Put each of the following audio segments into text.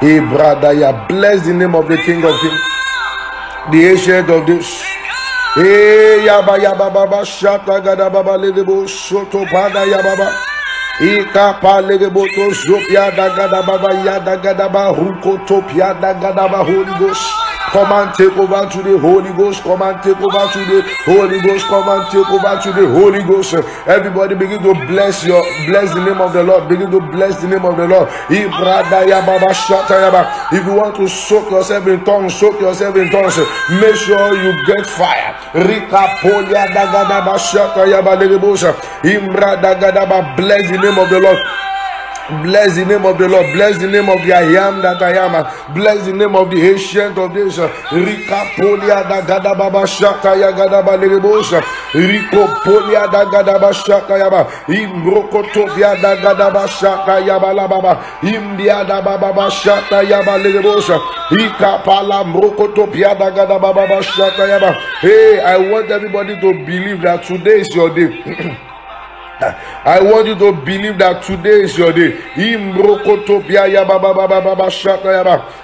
Ibradaya. Bless the name of the King of Kings, the Ancient of this. Hey, yaba yaba baba shata gada baba lebo soto pada yaba. Ika palego to zopia dagada baba yada gada ba rukotopia dagada ba Holy Ghost. Come and take over to the Holy Ghost. Come and take over to the Holy Ghost. Come and take over to the Holy Ghost. Everybody begin to bless the name of the Lord. Begin to bless the name of the Lord. If you want to soak yourself in tongues, soak yourself in tongues. Make sure you get fire. Bless the name of the Lord. Bless the name of the Lord. Bless the name of the I am that I am. Bless the name of the Ancient of Days. Rika polia da gada baba shaka ya gada ba lerebosha. Riko polia da gada ba shaka ya ba. Imbroko topia da gada ba shaka ya ba la baba. Imbia da baba ba shaka ya ba lerebosha. Rika pala mbroko topia da gada baba ba shaka ya ba. Hey, I want everybody to believe that today is your day. I want you to believe that today is your day.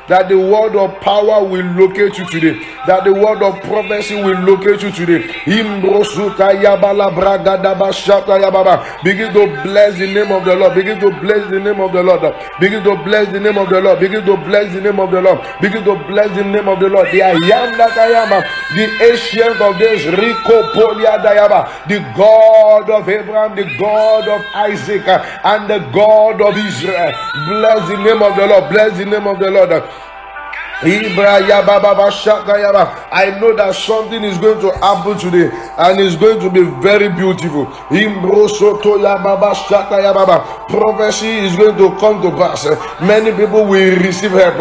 That the word of power will locate you today. That the word of prophecy will locate you today. Begin to bless the name of the Lord. Begin to bless the name of the Lord. Begin to bless the name of the Lord. Begin to bless the name of the Lord. Begin to bless the name of the Lord. The I am that I am. The Ancient of Days. Rico Polia Dayaba. The God of Abraham. The God of Isaac and the God of Israel. Bless the name of the Lord. Bless the name of the Lord. I know that something is going to happen today and it's going to be very beautiful. Prophecy is going to come to pass. Many people will receive help.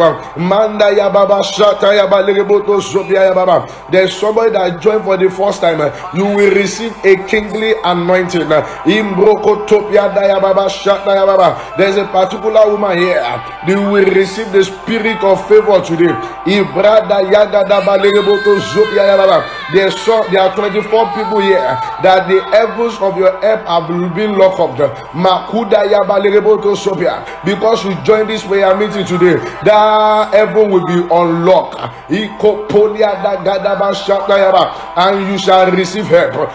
There's somebody that joined for the first time. You will receive a kingly anointing. There's a particular woman here. You will receive the spirit of favor today. There are 24 people here that the heavens of your help have been locked up. Because you joined this prayer meeting today, that heaven will be unlocked and you shall receive help.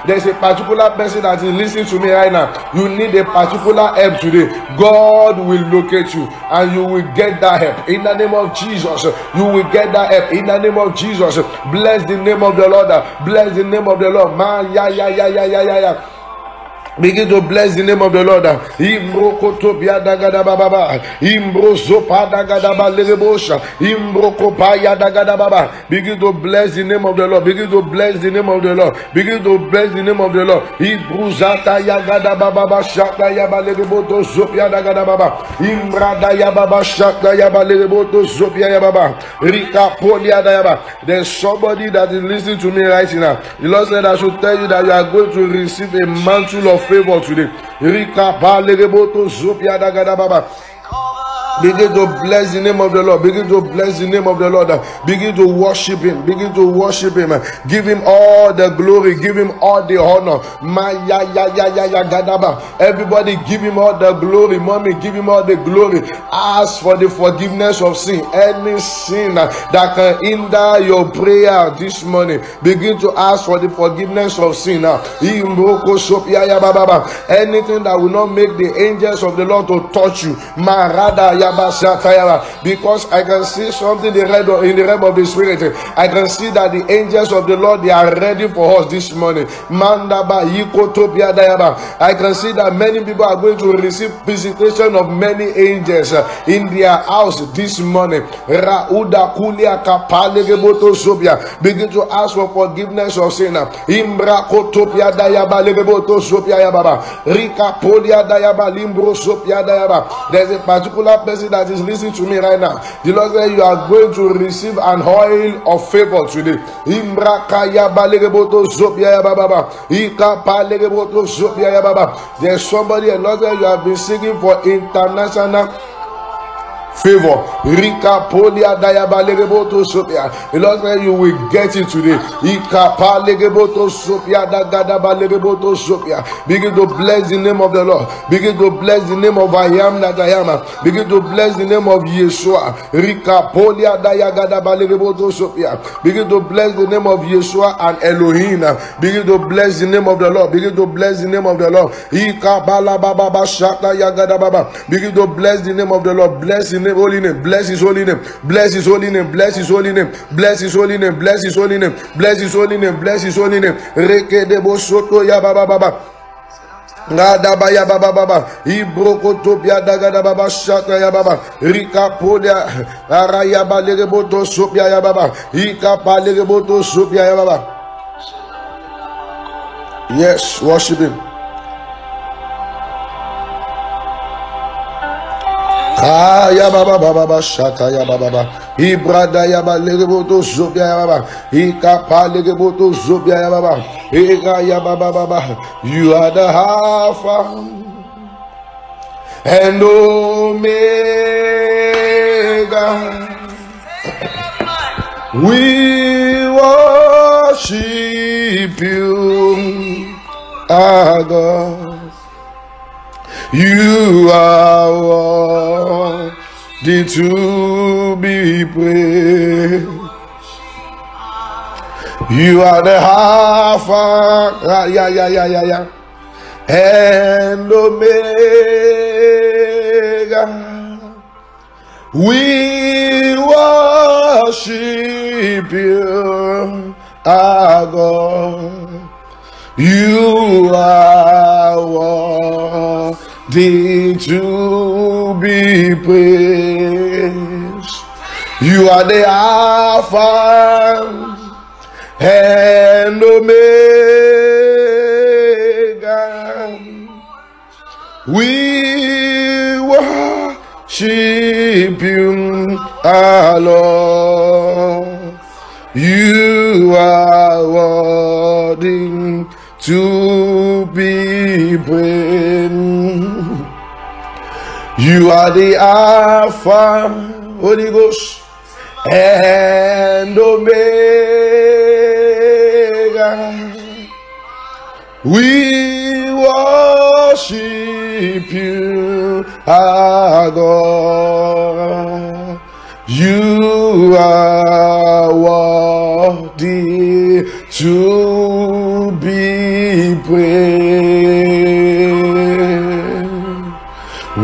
There's a particular person that is listening to me right now. You need a particular help today. God will locate you and you will get that help in the name of Jesus. You will get that help in the name of Jesus. Bless the name of the Lord. Bless the name of the Lord. Man, yeah. Begin to bless the name of the Lord. Imbrokotopia dagada baba. Imbrosopa dagada balegosha. Imbrokopaya dagada baba. Begin to bless the name of the Lord. Begin to bless the name of the Lord. Begin to bless the name of the Lord. Ibruzata yagada baba shaka yabaleboto zopia dagada baba. Imbrada yababa shaka yabaleboto zopia yababa. Rika polia dayaba. There's somebody that is listening to me right now. The Lord said I should tell you that you are going to receive a mantle of favor today. Rika balegeboto zopia dagada baba. Begin to bless the name of the Lord. Begin to bless the name of the Lord. Begin to worship Him. Begin to worship Him. Give Him all the glory. Give Him all the honor. Everybody give Him all the glory. Mommy, give Him all the glory. Ask for the forgiveness of sin. Any sin that can hinder your prayer this morning, begin to ask for the forgiveness of sin. Anything that will not make the angels of the Lord to touch you, because I can see something in the realm of the spirit. I can see that the angels of the Lord, they are ready for us this morning. I can see that many people are going to receive visitation of many angels in their house this morning. Begin to ask for forgiveness of sin. There's a particular person that is listening to me right now. The Lord said you are going to receive an oil of favor today. There's somebody, and Lord said you have been seeking for international Favor. Rika polia dayaba legeboto sopia. The Lord said you will get it today. Ika pa legeboto sopia da gadaba legeboto sopia. Begin to bless the name of the Lord. Begin to bless the name of I am that I am. Begin to bless the name of Yeshua. Rika polia daya gadaba legeboto sopia. Begin to bless the name of Yeshua and Elohim. Begin to bless the name of the Lord. Begin to bless the name of the Lord. Ika bala baba shata ya gadaba. Begin to bless the name of the Lord. Bless the name, holy name. Bless his holy name. Bless his holy name. Bless his holy name. Bless his holy name. Bless his holy name. Bless his holy name. Bless his holy name. Reke debo soto ya baba baba. Ngada ya baba baba. Ibroko topia dagada baba shata ya baba. Rika polia araya balegeboto sopia ya baba. Ika balegeboto sopia ya baba. Yes, worship him. Ya baba baba shata ya baba ibrada ya ba legeboto zobia ya baba ikapa legeboto zobia ya baba ega ya baba baba. You are the Alpha and Omega. We worship you, our God. You are worthy to be praised. You are the Alpha, and Omega. We worship you, our God. You are worthy to be praised. You are the Alpha and Omega. We worship you, our Lord. You are worthy to be praised. You are the Alpha, Holy Ghost, and Omega. We worship you, our God. You are worthy to be praised.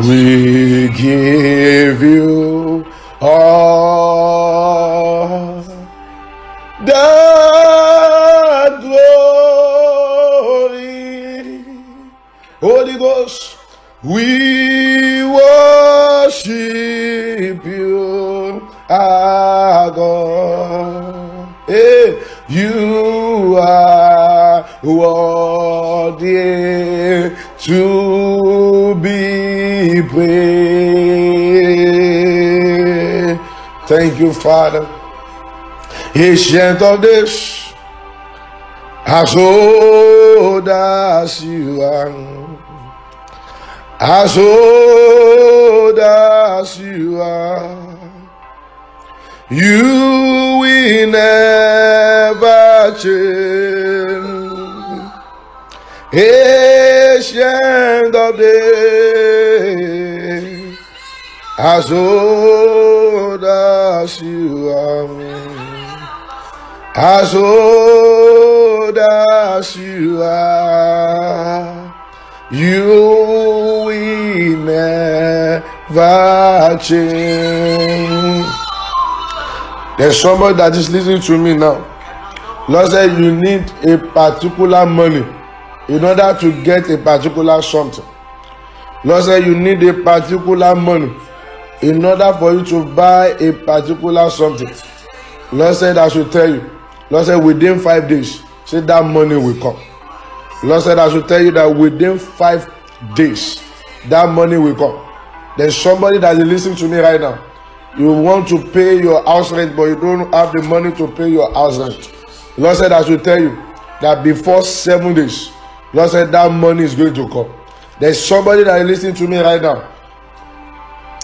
We give you all the glory. Holy Ghost, we worship you, our God. Hey, you are worthy to be praised. Thank you, Father. Ancient of days, as old as you are, as old as you are, you will never change. Ancient of days, as old as you are, as old as you are, you will never change. There's somebody that is listening to me now. Lord said you need a particular money in order to get a particular something. Lord said you need a particular money in order for you to buy a particular something. Lord said I should tell you. Lord said within 5 days, say that money will come. Lord said I should tell you that within 5 days, that money will come. There's somebody that is listening to me right now. You want to pay your house rent, but you don't have the money to pay your house rent. Lord said I should tell you that before 7 days, Lord said that money is going to come. There's somebody that is listening to me right now.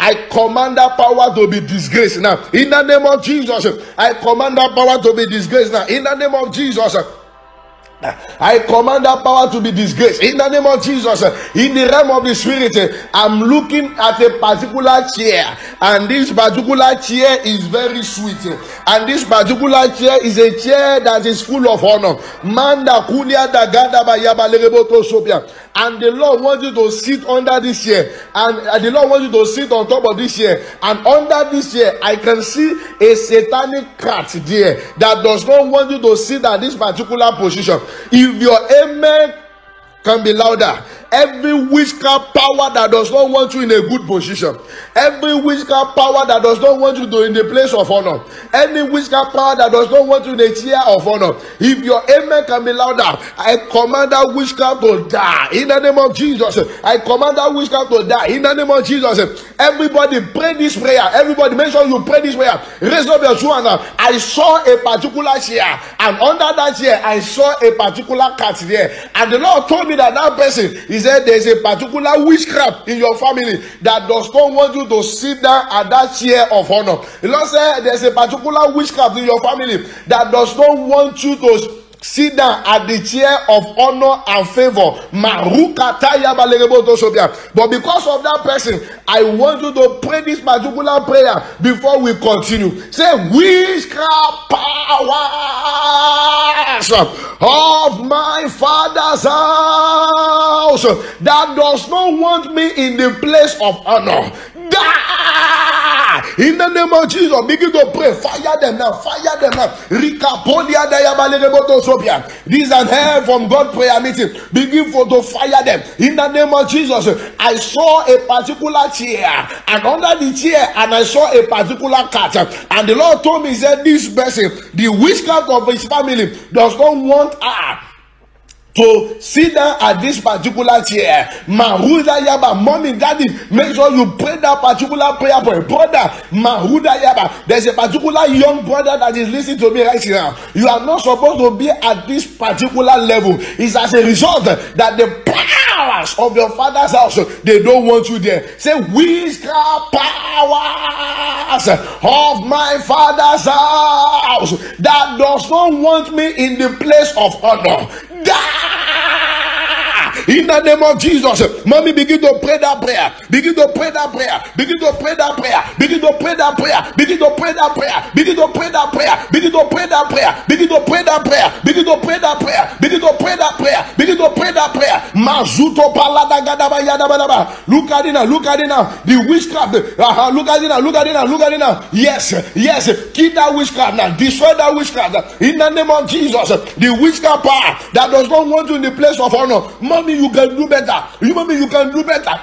I command that power to be disgraced now. In the name of Jesus, I command that power to be disgraced now. In the name of Jesus, I command that power to be disgraced in the name of Jesus. In the realm of the spirit, I'm looking at a particular chair, and this particular chair is very sweet, and this particular chair is a chair that is full of honor. Manda kulia da gada ba yaba lereboto sopia. And the Lord wants you to sit under this chair, and the Lord wants you to sit on top of this chair, and under this chair I can see a satanic cat there that does not want you to sit at this particular position. If your amen can be louder, every witchcraft power that does not want you in a good position, every witchcraft power that does not want you to in the place of honor, any witchcraft power that does not want you in a chair of honor, if your amen can be louder, I command that witchcraft to die in the name of Jesus. I command that witchcraft to die in the name of Jesus. Everybody pray this prayer. Everybody make sure you pray this prayer. Raise up your two hands. I saw a particular chair, and under that chair I saw a particular cat there, and the Lord told me that that person, he said, there's a particular witchcraft in your family that does not want you to sit down at that chair of honor. The Lord said there's a particular witchcraft in your family that does not want you to sit down at the chair of honor and favor. But because of that person, I want you to pray this particular prayer before we continue. Say, witchcraft powers of my father's house that does not want me in the place of honor, in the name of Jesus. Begin to pray. Fire them now. Fire them now. This is an help from God prayer meeting. Begin to fire them in the name of Jesus. I saw a particular chair, and under the chair, and I saw a particular cat, and the Lord told me, he said, this person, the witchcraft of his family, does not want to sit down at this particular chair. Mahuda Yaba, mommy, daddy, make sure you pray that particular prayer for a brother. Mahuda Yaba, there's a particular young brother that is listening to me right now. You are not supposed to be at this particular level. It's as a result that the powers of your father's house, they don't want you there. Say, witchcraft powers of my father's house that does not want me in the place of honor, in the name of Jesus. Mommy, begin to pray that prayer. Begin to pray that prayer. Begin to pray that prayer. Begin to pray that prayer. Begin to pray that prayer. Begin to pray that prayer. Begin to pray that prayer. Begin to pray that prayer. Begin to pray that prayer. Begin to pray that prayer. Begin to pray that prayer. Mazuto palada gadaba yadaba. Look at it now. Look at it now. The witchcraft. Look at it now. Look at it now. Look at it now. Yes. Yes. Keep that witchcraft now. Destroy that witchcraft in the name of Jesus. The witchcraft power that does not want you in the place of honor. Mommy, you can do better. Mommy, you can do better.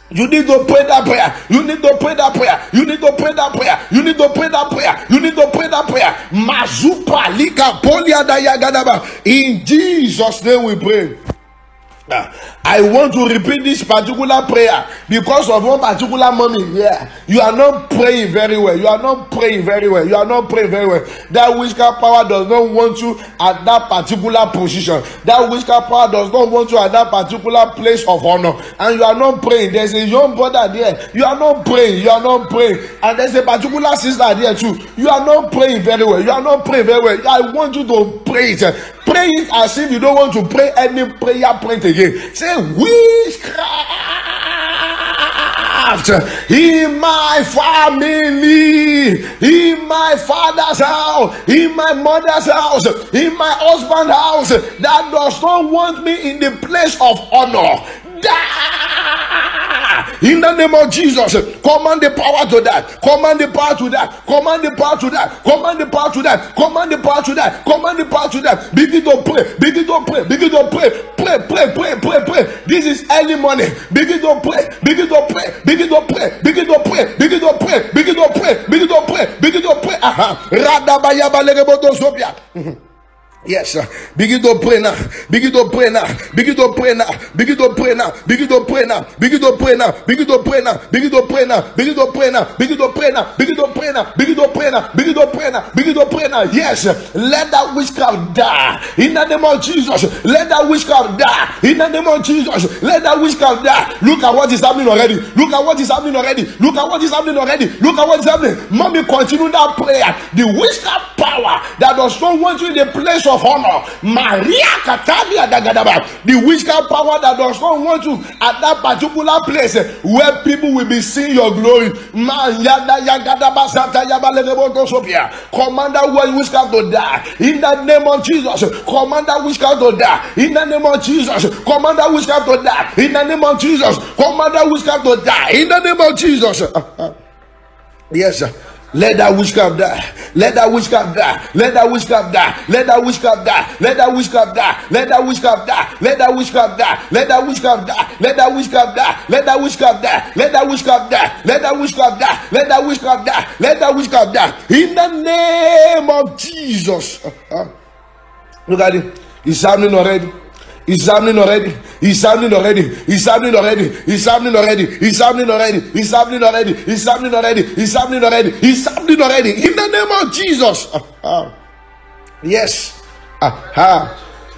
You need to pray that prayer. You need to pray that prayer. You need to pray that prayer. You need to pray that prayer. You need to pray that prayer. Mazupa lika polia daya gadaba. In Jesus' name we pray. I want to repeat this particular prayer because of one particular mommy here. You are not praying very well. You are not praying very well. You are not praying very well. That witchcraft power does not want you at that particular position. That witchcraft power does not want you at that particular place of honor. And you are not praying. There's a young brother there. You are not praying. You are not praying. And there's a particular sister there too. You are not praying very well. You are not praying very well. I want you to pray it. Pray it as if you don't want to pray any prayer point again. Say, witchcraft in my family, in my father's house, in my mother's house, in my husband's house, that does not want me in the place of honor. In the name of Jesus, command the power to that. Command the power to that. Command the power to that. Command the power to that. Command the power to that. Command the power to that. Begin to pray. Begin to pray. Begin to pray. Pray, pray, pray, pray, pray. This is early morning. Begin to pray. Begin to pray. Begin to pray. Begin to pray. Begin to pray. Begin to pray. Begin to pray. Begin to pray. Aha. Radabaya balegeboto sopia. Yes, begin to pray now. Begin to pray now. Begin to pray now. Begin to pray now. Begin to pray now. Begin to pray now. Begin to pray now. Begin to pray now. Begin to pray now. Begin to pray now. Begin to pray now. Begin to pray now. Begin to pray now. Begin to pray now. Yes, let that witchcraft die in the name of Jesus. Let that witchcraft die in the name of Jesus. Let that witchcraft die. Look at what is happening already. Look at what is happening already. Look at what is happening already. Look at what is happening. Mommy, continue that prayer. The witchcraft power that does not want you in the place of honor, Maria Katalia Dagadaba, the witchcraft power that does not want you at that particular place where people will be seeing your glory. Command that witchcraft to die in the name of Jesus. Command that witchcraft to die in the name of Jesus. Command that witchcraft to die in the name of Jesus. Command that witchcraft to die in the name of Jesus. Yes, sir. Let that witchcraft die. Let that witchcraft die. Let that witchcraft die. Let that witchcraft die. Let that witchcraft die. Let that witchcraft die. Let that witchcraft die. Let that witchcraft die. Let that witchcraft die. Let that witchcraft die. Let that witchcraft die. Let that witchcraft die. Let that witchcraft die. Let that witchcraft die. In the name of Jesus. Look at it. It's happening already. It's happening already. It's happening already. It's happening already. It's happening already. It's happening already. It's happening already. It's happening already. It's happening already. It's happening already. In the name of Jesus. Yes. I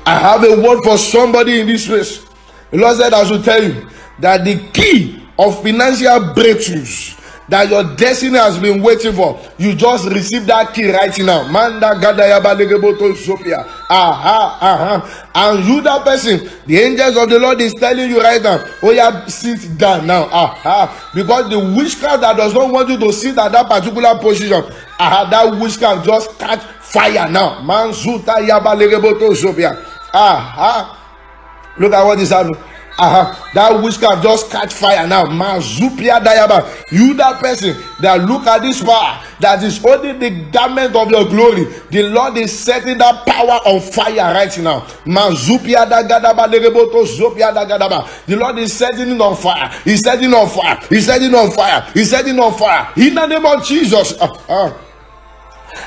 have a word for somebody in this place. The Lord said I should tell you that the key of financial breakthroughs that your destiny has been waiting for, you just receive that key right now. Manda gadayaba legeboto shopia. And you, that person, the angels of the Lord is telling you right now, oh yeah, sit down now. Because the witchcraft that does not want you to sit at that particular position, that witchcraft just catch fire now. Manzuta yaba legeboto shopia. Look at what is happening. That witchcraft just catch fire now. Mazupia Dayaba. You, that person that look at this power that is only the garment of your glory, the Lord is setting that power on fire right now. Mazupia Dagadaba Lereboto Zopia Dagadaba. The Lord is setting it on fire. He's setting on fire. He's setting on fire. He's setting on fire. In the name of Jesus.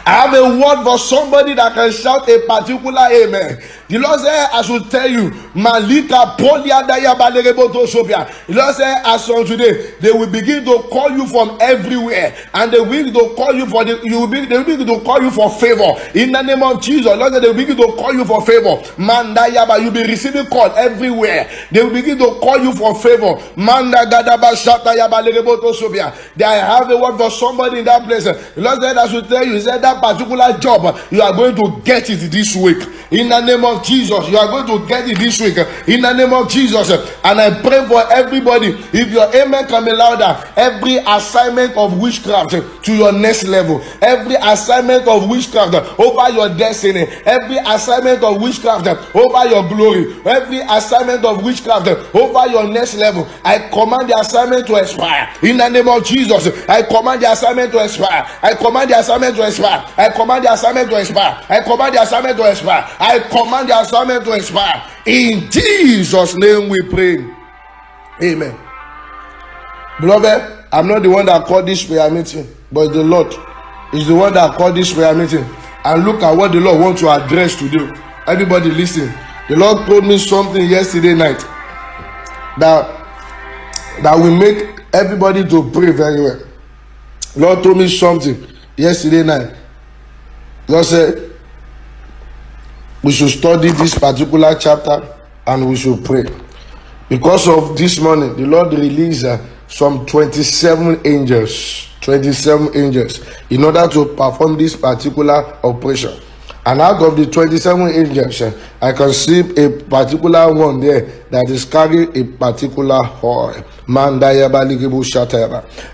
I have a word for somebody that can shout a particular amen. The Lord said, I should tell you, Malika Polia Dayaba Lereboto Sopia. The Lord said, as from today, they will begin to call you from everywhere, and they will begin to call you for they will begin to call you for favor. In the name of Jesus, Lord said, they will begin to call you for favor. Mandayaba, you'll be receiving call everywhere. They will begin to call you for favor. Manda Gadaba Shatayaba Lereboto Sopia. They have a word for somebody in that place. The Lord said, I should tell you, he said, that particular job, you are going to get it this week. In the name of Jesus, you are going to get it this week. In the name of Jesus. And I pray for everybody, if your amen can be louder, every assignment of witchcraft to your next level, every assignment of witchcraft over your destiny, every assignment of witchcraft over your glory, every assignment of witchcraft over your next level, I command the assignment to expire. In the name of Jesus, I command the assignment to expire. I command the assignment to expire. I command the assignment to expire. I command the assignment to expire. I command the assignment to expire. In Jesus' name we pray. Amen. Beloved, I'm not the one that called this prayer meeting, but the Lord is the one that called this prayer meeting. And look at what the Lord wants to address today. Everybody listen. The Lord told me something yesterday night that will make everybody to pray very well. The Lord told me something yesterday night. The Lord said we should study this particular chapter and we should pray. Because of this morning, the Lord released some 27 angels in order to perform this particular operation. And out of the 27 angels, I can see a particular one there that is carrying a particular oil. I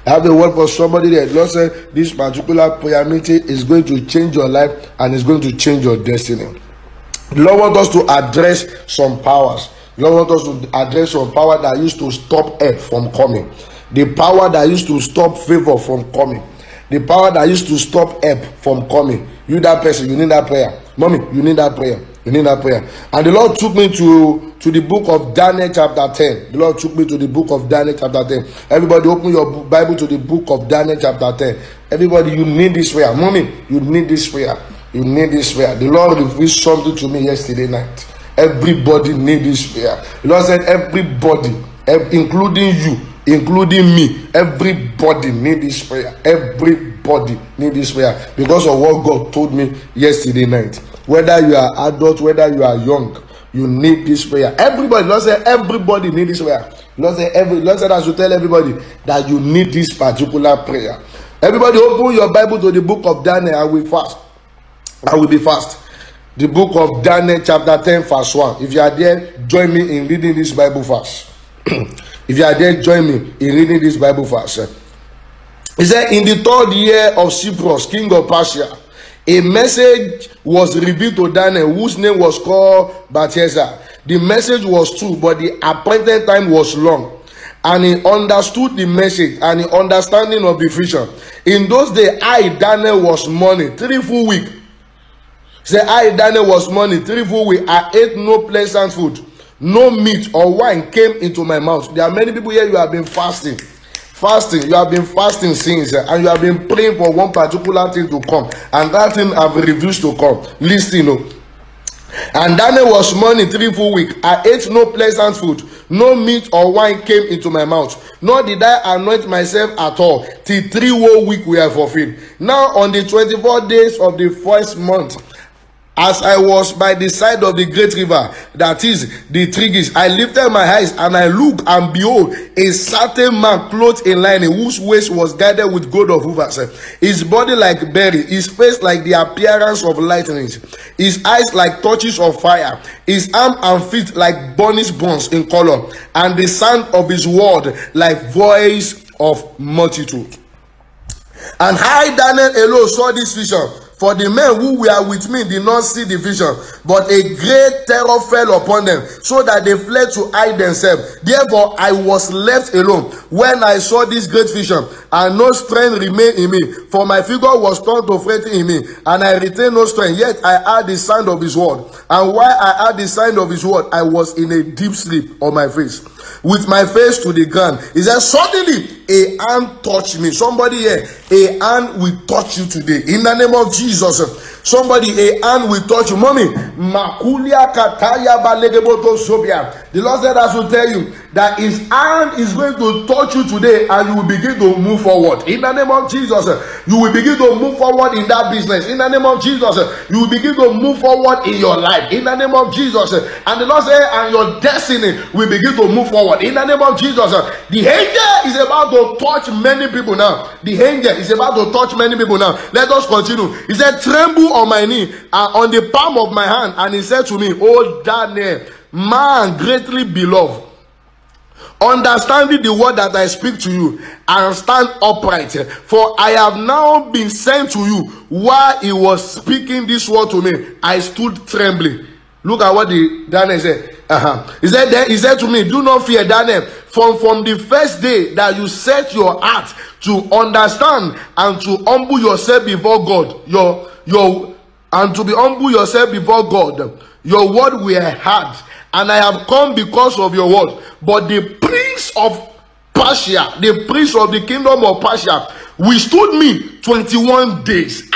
have a word for somebody there. The Lord said this particular prayer meeting is going to change your life and is going to change your destiny. The Lord wants us to address some powers. The Lord wants us to address some power that used to stop help from coming. The power that used to stop favor from coming. The power that used to stop help from coming. You, that person, you need that prayer. Mommy, you need that prayer. You need that prayer. And the Lord took me to the book of Daniel chapter 10. The Lord took me to the book of Daniel chapter 10. Everybody open your Bible to the book of Daniel chapter 10. Everybody, you need this prayer. Mommy, you need this prayer. You need this prayer. The Lord revealed something to me yesterday night. Everybody need this prayer. The Lord said everybody, including you, including me, everybody need this prayer. Everybody need this prayer because of what God told me yesterday night. Whether you are adult, whether you are young, you need this prayer. Everybody, Lord said everybody need this prayer. Lord said I should tell everybody that you need this particular prayer. Everybody open your Bible to the book of Daniel. I will fast. I will be fast. The book of Daniel chapter 10 verse 1. If you are there, join me in reading this Bible verse. If you are there, join me in reading this Bible verse. He said, in the 3rd year of Cyrus, king of Persia, a message was revealed to Daniel, whose name was called Belteshazzar. The message was true, but the appointed time was long. And he understood the message and the understanding of the vision. In those days, I, Daniel, was mourning 3 full weeks. Say, I, Daniel, was mourning 3 full weeks. I ate no pleasant food. No meat or wine came into my mouth. There are many people here, you have been fasting. You have been fasting since, and you have been praying for one particular thing to come, and that thing have refused to come. Listen, and Daniel was mourning 3 full weeks. I ate no pleasant food. No meat or wine came into my mouth. Nor did I anoint myself at all, till 3 whole weeks were fulfilled. Now on the 24 days of the 1st month, as I was by the side of the great river, that is the Tigris, I lifted my eyes and I looked, and behold, a certain man clothed in lining, whose waist was girded with gold of rivers, his body like berry, his face like the appearance of lightning, his eyes like torches of fire, his arm and feet like burnished bronze in color, and the sound of his word like voice of multitude. And I, Daniel, alone saw this vision. For the men who were with me did not see the vision, but a great terror fell upon them, so that they fled to hide themselves. Therefore I was left alone when I saw this great vision, and no strength remained in me, for my figure was turned to fretting in me, and I retained no strength. Yet I heard the sound of his word, and while I heard the sound of his word, I was in a deep sleep on my face, with my face to the ground. He said, suddenly a hand touched me. Somebody here, a hand will touch you today in the name of Jesus. Somebody, a hand will touch you. Mommy, Makulia Kataya Balegeboto Sobia. The Lord said, I should tell you that his hand is going to touch you today, and you will begin to move forward in the name of Jesus. You will begin to move forward in that business in the name of Jesus. You will begin to move forward in your life in the name of Jesus. And the Lord said, and your destiny will begin to move forward in the name of Jesus. The angel is about to touch many people now. The angel is about to touch many people now. Let us continue. He said, tremble on my knee and on the palm of my hand. And he said to me, oh Daniel, man greatly beloved, understanding the word that I speak to you, and stand upright, for I have now been sent to you. While he was speaking this word to me, I stood trembling. Look at what Daniel said. He said to me, do not fear, Daniel, from the first day that you set your heart to understand and to humble yourself before God, and to be humble yourself before God, your word were heard, and I have come because of your word. But the prince of Persia, the prince of the kingdom of Persia, withstood me 21 days.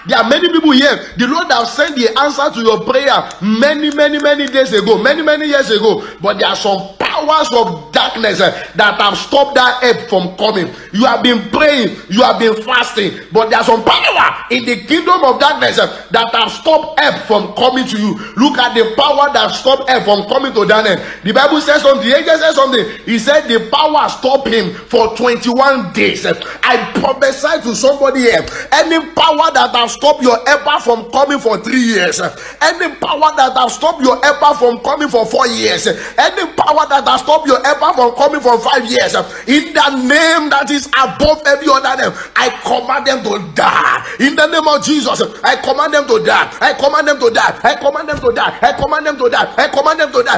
There are many people here. The Lord has sent the answer to your prayer many days ago, many years ago. But there are some powers of darkness that have stopped that help from coming. You have been praying, you have been fasting, but there are some power in the kingdom of darkness that have stopped help from coming to you. Look at the power that stopped help from coming to Daniel. The Bible says something. The angel says something. He said the power stopped him for 21 days. I prophesy to somebody here. Any power that have stopped your helper from coming for 3 years, any power that have stopped your helper from coming for 4 years, any power that has stopped your helper from coming for 5 years, in the name that is above every other name, I command them to die. In the name of Jesus, I command them to die. I command them to die. I command them to die. I command them to die. I command them to die.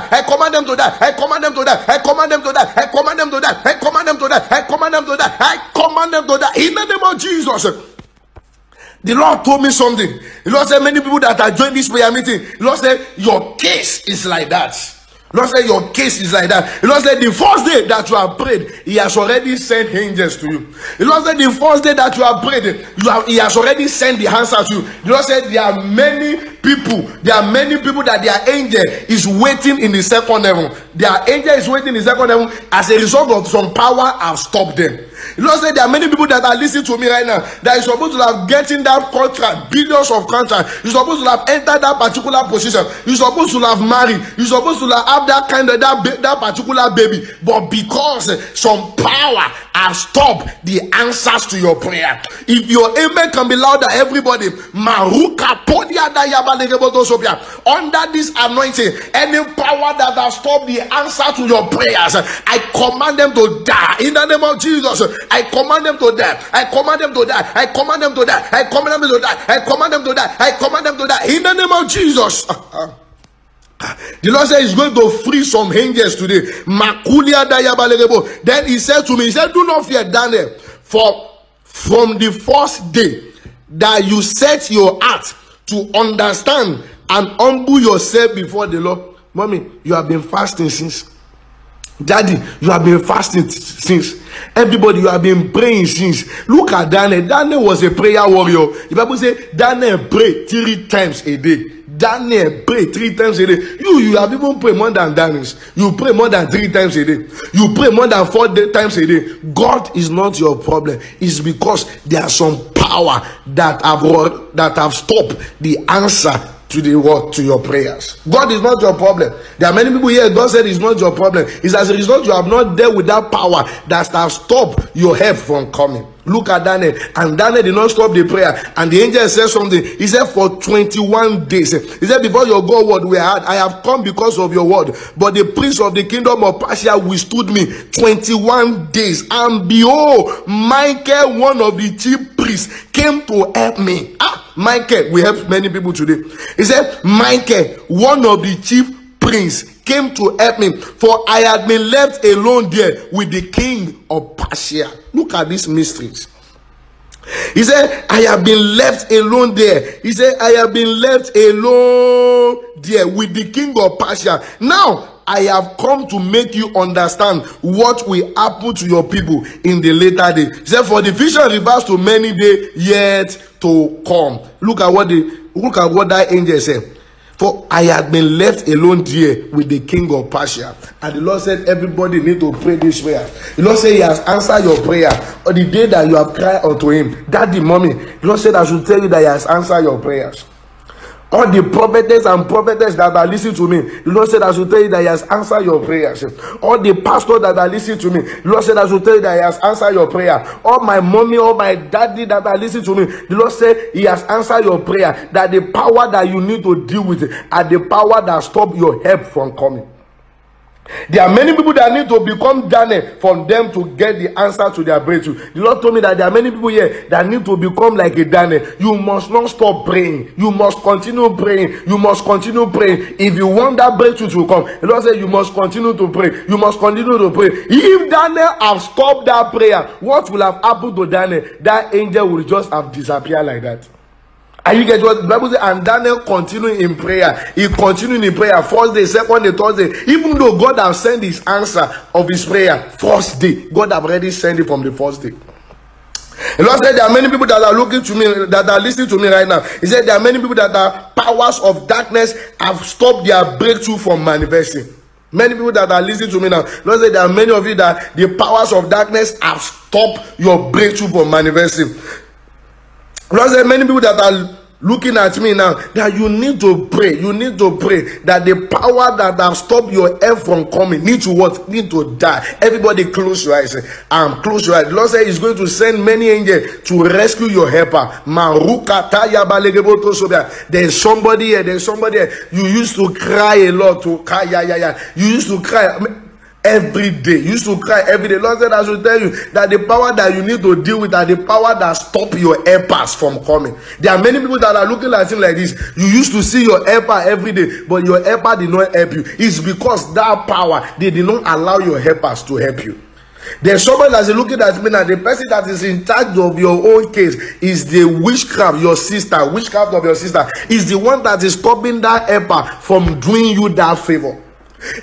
I command them to die. I command them to die. I command them to die. I command them to die. I command them to die. I command them to die. I command them to die. In the name of Jesus. The Lord told me something. The Lord said, many people that are joining this prayer meeting, the Lord said, your case is like that. Lord said your case is like that. The Lord said the first day that you have prayed, He has already sent angels to you. The Lord said the first day that you have prayed, He has already sent the answer to you. The Lord said there are many people that their angel is waiting in the second heaven. Their angel is waiting in the second heaven as a result of some power have stopped them. The Lord said there are many people that are listening to me right now that is supposed to have getting that contract, billions of contracts. You're supposed to have entered that particular position. You're supposed to have married. You're supposed to have that kind of that particular baby. But because some power have stopped the answers to your prayer. If your amen can be louder, everybody, Maruka Podia under this anointing, any power that has stopped the answer to your prayers, I command them to die in the name of Jesus. I command them to die. I command them to die. I command them to die. I command them to die. I command them to die. I command them to die in the name of Jesus. The Lord said He's going to free some angels today. Then He said to me, He said, do not fear, Daniel, for from the first day that you set your heart to understand and humble yourself before the Lord. Mommy, you have been fasting since. Daddy, you have been fasting since. Everybody, you have been praying since. Look at Daniel. Daniel was a prayer warrior. The Bible says Daniel prayed 3 times a day. Daniel prayed 3 times a day. You have even prayed more than Daniel. You pray more than 3 times a day. You pray more than 4 times a day. God is not your problem. It's because there are some power that have stopped the answer to the word, to your prayers. God is not your problem. There are many people here, God said it's not your problem. It's as a result you have not dealt with that power that has stopped your help from coming. Look at Daniel, and Daniel did not stop the prayer, and the angel said something. He said, for 21 days, he said, before your God word we had, I have come because of your word, but the prince of the kingdom of Persia withstood me 21 days, and behold, Michael, one of the chief priests, came to help me. Michael, we help many people today. He said, Michael, one of the chief prince, came to help me, for I had been left alone there with the king of Persia. Look at these mysteries. He said, I have been left alone there. He said, I have been left alone there with the king of Persia. Now I have come to make you understand what will happen to your people in the later day. He said, for the vision refers to many days yet to come. Look at what that angel said. For I had been left alone there with the king of Persia. And the Lord said, everybody need to pray this prayer. The Lord said He has answered your prayer on the day that you have cried unto Him. Daddy, mommy, the Lord said I should tell you that He has answered your prayers. All the prophetess and prophetess that are listening to me, the Lord said I should tell you that He has answered your prayers. All the pastors that are listening to me, the Lord said I should tell you that He has answered your prayer. All my mommy, all my daddy that are listening to me, the Lord said He has answered your prayer. That the power that you need to deal with are the power that stop your help from coming. There are many people that need to become Daniel for them to get the answer to their breakthrough. The Lord told me that there are many people here that need to become like a Daniel. You must not stop praying. You must continue praying. You must continue praying. If you want that breakthrough to come, the Lord said you must continue to pray. You must continue to pray. If Daniel have stopped that prayer, what will have happened to Daniel? That angel will just have disappeared like that. And you get what the Bible says, and Daniel continued in prayer. He continued in prayer, first day, second day, third day. Even though God has sent His answer of His prayer, first day, God have already sent it from the first day. The Lord said there are many people that are looking to me, that are listening to me right now. He said there are many people that are powers of darkness have stopped their breakthrough from manifesting. Many people that are listening to me now, Lord said there are many of you that the powers of darkness have stopped your breakthrough from manifesting. Lord said many people that are looking at me now, that you need to pray. You need to pray that the power that have stopped your help from coming need to what? Need to die. Everybody close your eyes. Close your eyes. The Lord said He's going to send many angels to rescue your helper. There's somebody here. There's somebody here. You used to cry a lot. You used to cry every day. You used to cry every day. Lord said I should tell you that the power that you need to deal with are the power that stop your helpers from coming. There are many people that are looking at him like this. You used to see your helper every day, but your helper did not help you. It's because that power, they did not allow your helpers to help you. There's somebody that's looking at me now. The person that is in charge of your own case is the witchcraft, your sister. Witchcraft of your sister is the one that is stopping that helper from doing you that favor.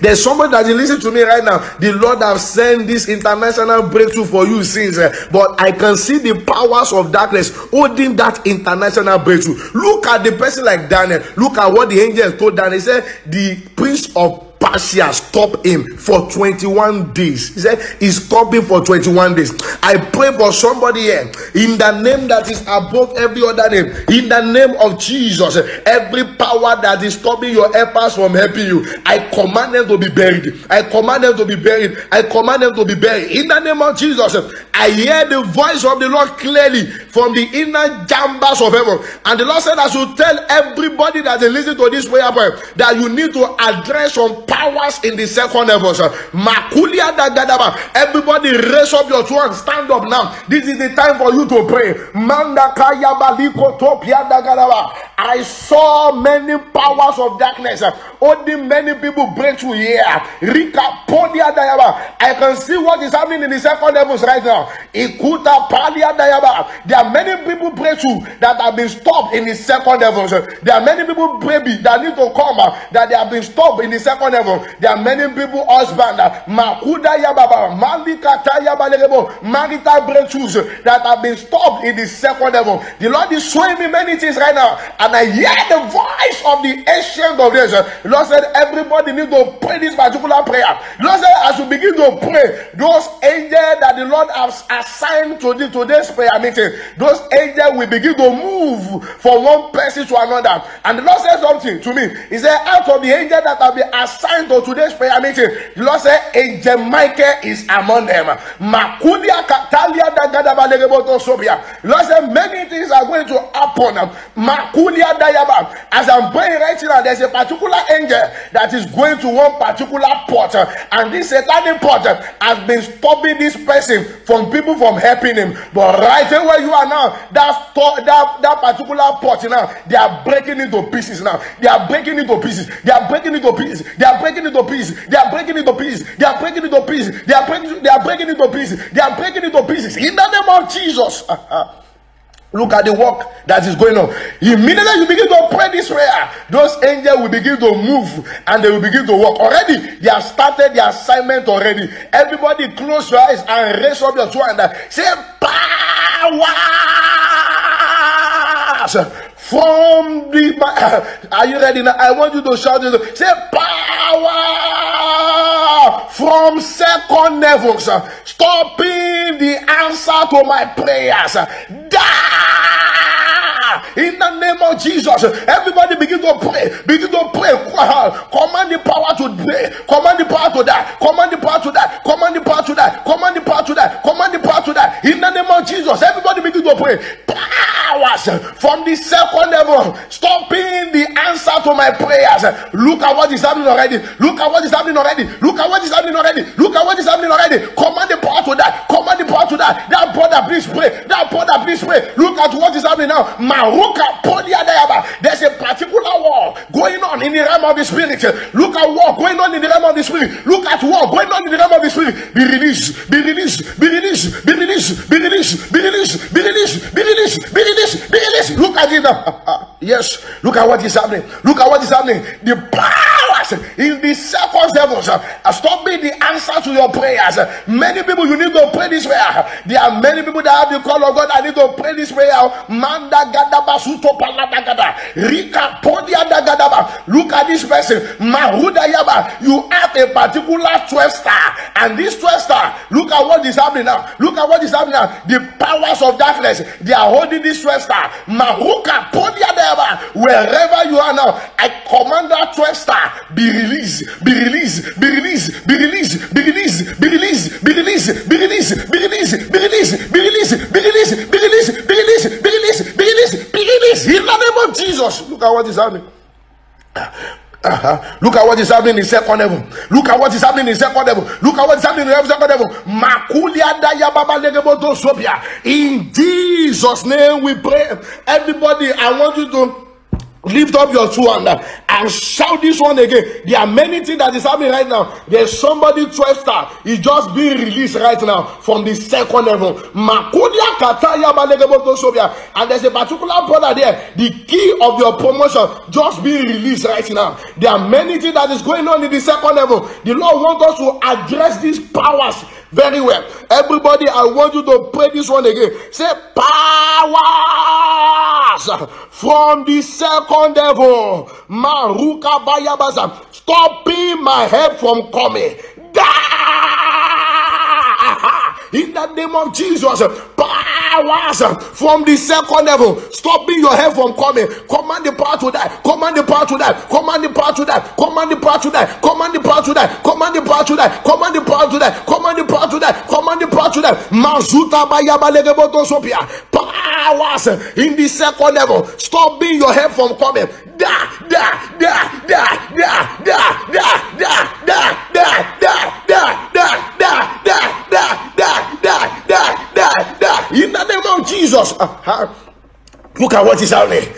There's somebody that is listening to me right now. The Lord has sent this international breakthrough for you since, but I can see the powers of darkness holding that international breakthrough. Look at the person like Daniel. Look at what the angel told Daniel. He said, the prince of Persia stopped him for 21 days. He said he's stopping for 21 days. I pray for somebody here in the name that is above every other name. In the name of Jesus, every power that is stopping your helpers from helping you, I command them to be buried. I command them to be buried. I command them to be buried. In the name of Jesus, I hear the voice of the Lord clearly from the inner chambers of heaven. And the Lord said, I should tell everybody that is listening to this prayer point that you need to address some powers in the second levels. Makulia dagadaba. Everybody raise up your two hands. Stand up now. This is the time for you to pray. Mandakaya baliko topia dagadaba. I saw many powers of darkness holding many people breakthrough here. Rika podia dayaba. I can see what is happening in the second levels right now. Ikuta palia dayaba. There are many people breakthrough that have been stopped in the second levels. There are many people baby that need to come that they have been stopped in the second level. There are many people husband makuda yababa malikata yabalego marital breakthroughs that have been stopped in the second level. The Lord is showing me many things right now, and I hear the voice of the ancient of days. The Lord said everybody need to pray this particular prayer. The Lord said as you begin to pray, those angels that the Lord has assigned to today's prayer meeting, those angels will begin to move from one person to another. And the Lord said something to me. He said, out of the angels that have been assigned to today's prayer meeting, the Lord said Angel Michael is among them. Makulia katalia dagadaba legeboto sobia. The Lord said many things are going to happen. Makulia dayaba. As I'm praying right now, there's a particular angel that is going to one particular port, and this satanic port has been stopping this person from people from helping him. But right where you are now, that particular port now, they are breaking into pieces now. They are breaking into pieces. They are breaking into pieces. They are breaking into pieces. They are breaking into pieces. They are breaking into pieces. They are breaking into pieces. They are breaking into pieces. In the name of Jesus. Look at the work that is going on. Immediately you begin to pray this prayer, those angels will begin to move and they will begin to work. Already, they have started the assignment already. Everybody close your eyes and raise up your two hands. Say, powers from the... Are you ready now? I want you to shout it. Say, power from second levels, stopping the answer to my prayers. In the name of Jesus, everybody begin to pray. Begin to pray. Command the power to pray. Command the power to die. Command the power to die. Command the power to die. Command the power to die. Command the power to die. In the name of Jesus, everybody begin to pray. Powers from the second level, stopping the answer to my prayers. Look at what is happening already. Look at what is happening already. Look at what is happening already. Look at what is happening already. Command the power to die. Command the power to die. That brother, please pray. That brother, please pray. Look at what is happening now. There's a particular war going on in the realm of the spirit. Look at war going on in the realm of the spirit. Look at war going on in the realm of the spirit. Be released. Be released. Be released. Be released. Be released. Be released. Be released. Be released. Be released. Be released. Look at it now. Yes. Look at what is happening. Look at what is happening. The powers in the second levels are stopping the answer to your prayers. Many people, you need to pray this prayer. There are many people that have the call of God. I need to pray this prayer. Manda gadaba suto palada gada. Rika podia da gadaba. Look at this person. Mahuda yaba. You have a particular 12 star. And this 12 star, look at what is happening now. Look at what is happening now. The powers of darkness, they are holding this 12 star. Mahuka podia da yaba. Wherever you are now, I command that 12 star be released. Be released. Be released. Be released. Be released. Be released. Be released. Be released. Be released. Be released. Be released. Be released. Be released. Be released. Be released. Be released. Be released. In the name of Jesus. Look at what is happening. Look at what is happening in second level. Look at what is happening in second level. Look at what is happening in second level. Makulia daya baba legeboto sopia. In Jesus' name we pray. Everybody, I want you to Lift up your two hand and shout this one again. There are many things that is happening right now. There's somebody 12 star is just being released right now from the second level. And there's a particular brother there. The key of your promotion just being released right now. There are many things that is going on in the second level. The Lord wants us to address these powers very well. Everybody, I want you to pray this one again. Say, powers from the second level, Maruka Bayabaza, stopping my help from coming. In the name of Jesus, powers from the second level, stopping your help from coming. Command the power to die. Command the power to die. Command the power to die. Command the power to die. Command the power to die. Command the power to die. Command the power to die. Command the power to die. Command the power to die. Mazuta bayaba legeboto sopia. Powers in the second level, stopping your help from coming. In the name of Jesus. Look at what is happening.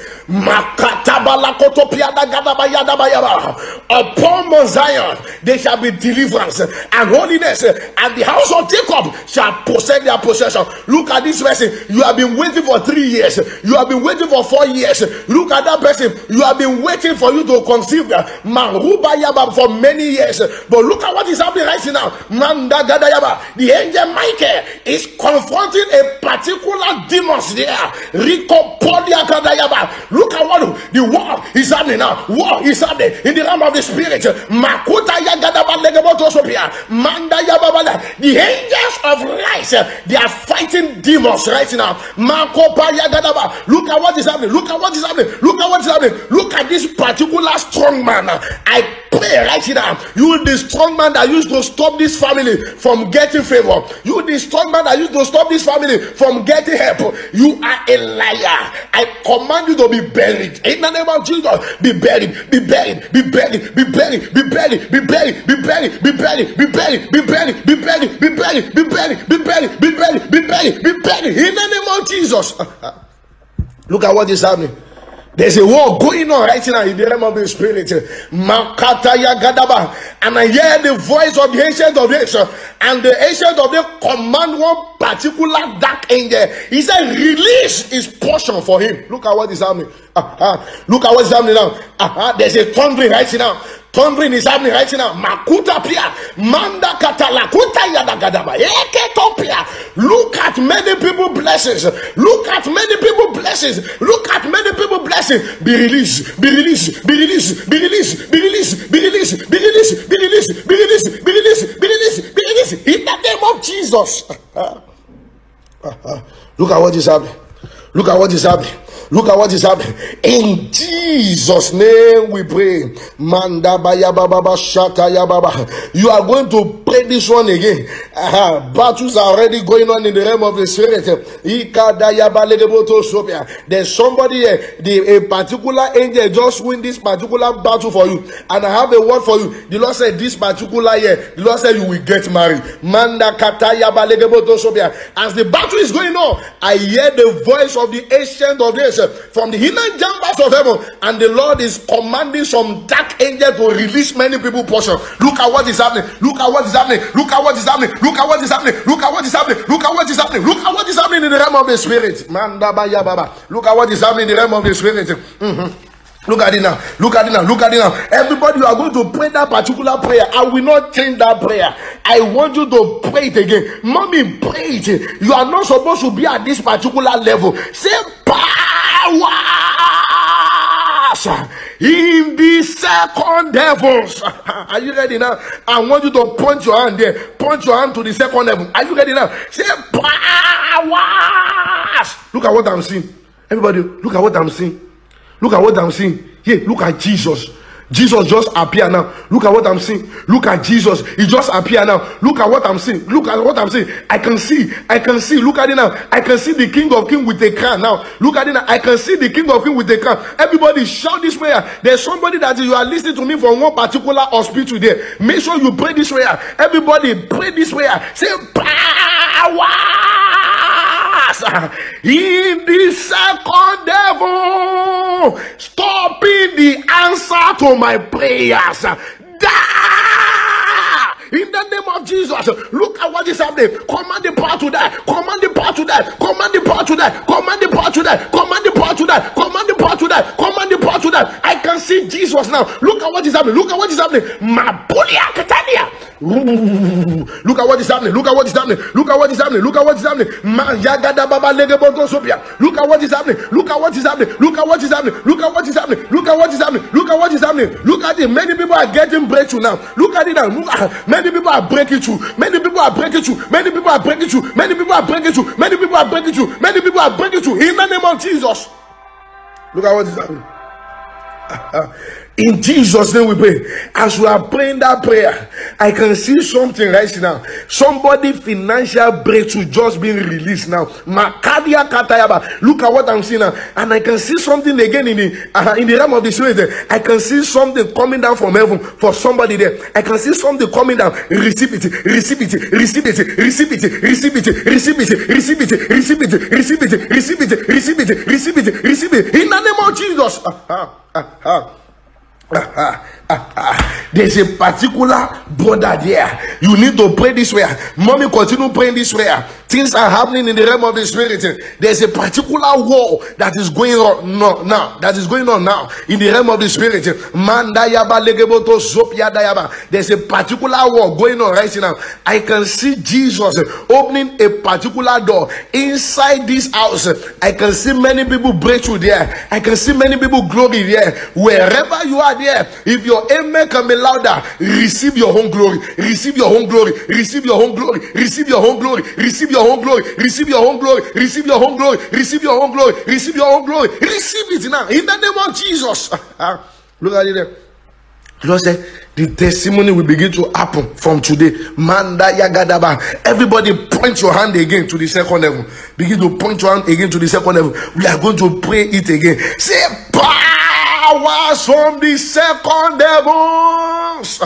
Upon Mount Zion there shall be deliverance and holiness, and the house of Jacob shall possess their possession. Look at this person. You have been waiting for 3 years. You have been waiting for 4 years. Look at that person. You have been waiting for you to conceive for many years. But look at what is happening right now. The angel Michael is confronting a particular demon there. Look at what the war is happening now. War is happening in the realm of the spirit. The angels of light, they are fighting demons right now. Look at what is happening. Look at what is happening. Look at what is happening. Look at this particular strong man. I pray right now. You the strong man that used to stop this family from getting favor. You the strong man that used to stop this family from getting help. You are a liar. I command you to be buried in the name of Jesus. Be buried, be buried, be buried, be buried, be buried, be buried, be buried, be buried, be buried, be buried, be buried, be buried, be buried, be buried, be buried, be buried, be buried in the name of Jesus. Look at what is happening. There's a war going on right now in the realm of the spirit. And I hear the voice of the ancient of days, and the ancient of days command one particular dark angel. He said, release his portion for him. Look at what is happening. Look at what is happening now. There's a thundering right now. Thundering is happening right now. Makuta pia, manda katala, kuta yada gadaba, eketopia. Look at many people blessings. Look at many people blessings. Look at many people blessings. Be released, be released, be released, be released, be released, be released, be released, be released, be released, be released, be released, be released. In the name of Jesus. Look at what is happening. Look at what is happening. Look at what is happening. In Jesus' name we pray. Manda baya baba shata ya baba. You are going to pray this one again. Battles are already going on in the realm of the spirit. There's somebody here. A particular angel just win this particular battle for you. And I have a word for you. The Lord said this particular year, the Lord said you will get married. Manda kataya balegeboto sobia. As the battle is going on, I hear the voice of the ancient of days from the hidden chambers of heaven, and the Lord is commanding some dark angel to release many people portion. Look at what is happening. Look at what is happening. Look at what is happening. Look at what is happening. Look at what is happening. Look at what is happening. Look at what is happening in the realm of the spirit. Look at what is happening in the realm of the spirit. Look at it now. Look at it now. Look at it now. Everybody, you are going to pray that particular prayer. I will not change that prayer. I want you to pray it again. Mommy, pray it. You are not supposed to be at this particular level. Say powers in the second levels. Are you ready now? I want you to point your hand there. Point your hand to the second level. Are you ready now? Say powers. Look at what I'm seeing. Everybody, look at what I'm seeing. Look at what I'm seeing. Here, look at Jesus. Jesus just appear now. Look at what I'm seeing. Look at Jesus. He just appear now. Look at what I'm seeing. Look at what I'm seeing. I can see. Look at it now. I can see the King of Kings with a crown now. Look at it now. I can see the King of Kings with a crown. Everybody shout this prayer. There's somebody that you are listening to me from one particular hospital there. Make sure you pray this prayer. Everybody pray this prayer. Say powers in the second devil. Stop stopping the answer to my prayers. In the name of Jesus, look at what is happening. Command the power to die. Command the power to die. Command the power to die. Command the power to die. Command the power to die. Command the power to die. Command the power to die. I can see Jesus now. Look at what is happening. Look at what is happening. Mabulia Catania. Look at what is happening. Look at what is happening. Look at what is happening. Look at what is happening. Yagada Baba Legebonto Sopia. Look at what is happening. Look at what is happening. Look at what is happening. Look at what is happening. Look at what is happening. Look at what is happening. Look at it. Many people are getting breakthrough now. Look at it now. Many people are breaking through. Many people are breaking through. Many people are breaking through. Many people are breaking through. Many people are breaking through. Many people are breaking through. In the name of Jesus. Look at what is happening. In Jesus' name we pray. As we are praying that prayer, I can see something right now. Somebody financial breakthrough just being released now. Makadia Katayaba. Look at what I'm seeing now. And I can see something again in the realm of the spirit. I can see something coming down from heaven for somebody there. I can see something coming down. Receive it. Receive it. Receive it. Receive it. Receive it. Receive it. Receive it. Receive it. Receive it. Receive it. Receive it. Receive it. Receive it. In the name of Jesus. There's a particular brother there. You need to pray this way. Mommy, continue praying this way. Things are happening in the realm of the spirit. There's a particular war that is going on now. That is going on now in the realm of the spirit. There's a particular war going on right now. I can see Jesus opening a particular door inside this house. I can see many people break through there. I can see many people glory there. Wherever you are there, if your amen can be louder, receive your own glory. Receive your own glory. Receive your own glory. Receive your own glory. Receive your own glory. Receive your own glory. Receive your own glory. Receive your own glory. Receive your own glory. Receive it now in the name of Jesus. Look at it there. Lord said the testimony will begin to happen from today. Manda Yagadaba. Everybody point your hand again to the second level. Begin to point your hand again to the second level. We are going to pray it again. Say powers from the second heavens.